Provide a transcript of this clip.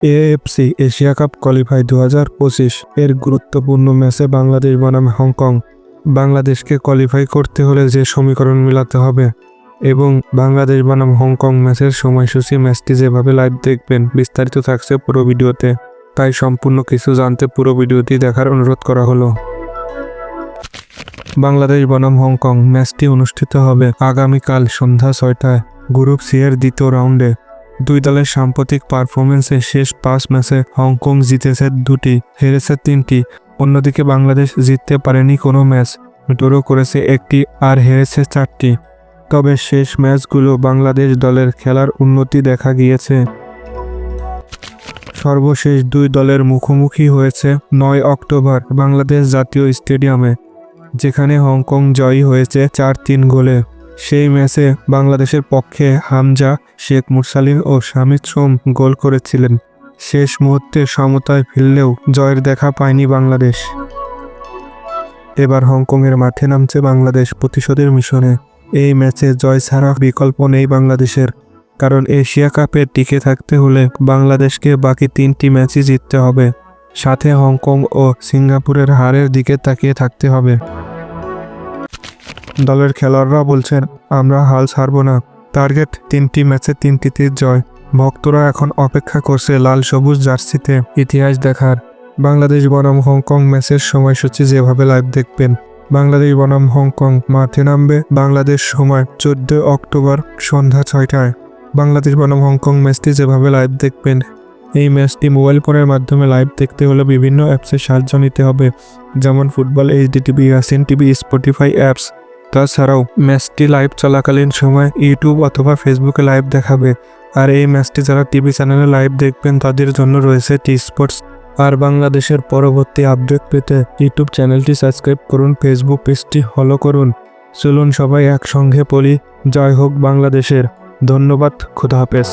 AFC Asia cup qualify 2025 এর গুরুত্বপূর্ণ ম্যাচে বাংলাদেশ বনাম হংকং। বাংলাদেশকে কোয়ালিফাই করতে হলে যে সমীকরণ মেলাতে হবে এবং বাংলাদেশ বনাম হংকং ম্যাচের সময়সূচি, ম্যাচটি যেভাবে লাইভ দেখবেন, বিস্তারিত থাকছে পুরো ভিডিওতে। তাই সম্পূর্ণ কিছু জানতে পুরো ভিডিওটি দেখার অনুরোধ করা হলো। বাংলাদেশ বনাম হংকং ম্যাচটি অনুষ্ঠিত হবে আগামীকাল সন্ধ্যা 6টায় গ্রুপ সি এর দ্বিতীয় রাউন্ডে। দুই দলের সাম্প্রতিক পারফরমেন্সে শেষ 5 ম্যাচে হংকং জিতেছে 2টি, হেরেছে 3টি। অন্যদিকে বাংলাদেশ জিততে পারেনি কোনো ম্যাচ, ড্র করেছে 1টি আর হেরেছে 4টি। তবে শেষ ম্যাচগুলো বাংলাদেশ দলের খেলার উন্নতি দেখা গিয়েছে। সর্বশেষ দুই দলের মুখোমুখি হয়েছে 9 অক্টোবর বাংলাদেশ জাতীয় স্টেডিয়ামে, যেখানে হংকং জয়ী হয়েছে 4-3 গোলে। সেই ম্যাচে বাংলাদেশের পক্ষে হামজা, শেখ মুরসালিন ও শামিদ সোম গোল করেছিলেন। শেষ মুহূর্তে সমতায় ফিরলেও জয়ের দেখা পায়নি বাংলাদেশ। এবার হংকংয়ের মাঠে নামছে বাংলাদেশ প্রতিশোধের মিশনে। এই ম্যাচে জয় ছাড়া বিকল্প নেই বাংলাদেশের, কারণ এশিয়া কাপে টিকে থাকতে হলে বাংলাদেশকে বাকি 3টি ম্যাচই জিততে হবে। সাথে হংকং ও সিঙ্গাপুরের হারের দিকে তাকিয়ে থাকতে হবে। দলের খেলোয়াড়রা বলছেন, আমরা হাল ছাড়ব না। টার্গেট 3টি ম্যাচে 3টিতে জয়। ভক্তরা এখন অপেক্ষা করছে লাল সবুজ জার্সিতে ইতিহাস দেখার। বাংলাদেশ বনাম হংকং ম্যাচের সময়সূচি যেভাবে লাইভ দেখবেন। বাংলাদেশ বনাম হংকং মাঠে নামবে বাংলাদেশ সময় 14 অক্টোবর সন্ধ্যা 6টায়। বাংলাদেশ বনাম হংকং ম্যাচটি যেভাবে লাইভ দেখবেন, এই ম্যাচটি মোবাইল ফোনের মাধ্যমে লাইভ দেখতে হলে বিভিন্ন অ্যাপসের সাহায্য নিতে হবে, যেমন football HD TV, Yasin TV, Spotify apps. তাছাড়াও ম্যাচটি লাইভ চলাকালীন সময় ইউটিউব অথবা ফেসবুকে লাইভ দেখাবে। আর এই ম্যাচটি যারা টিভি চ্যানেলে লাইভ দেখবেন তাদের জন্য রয়েছে টি স্পোর্টস। আর বাংলাদেশের পরবর্তী আপডেট পেতে ইউটিউব চ্যানেলটি সাবস্ক্রাইব করুন, ফেসবুক পেজটি ফলো করুন। চলুন সবাই একসঙ্গে বলি, জয় হোক বাংলাদেশের। ধন্যবাদ, খুদা হাফেজ।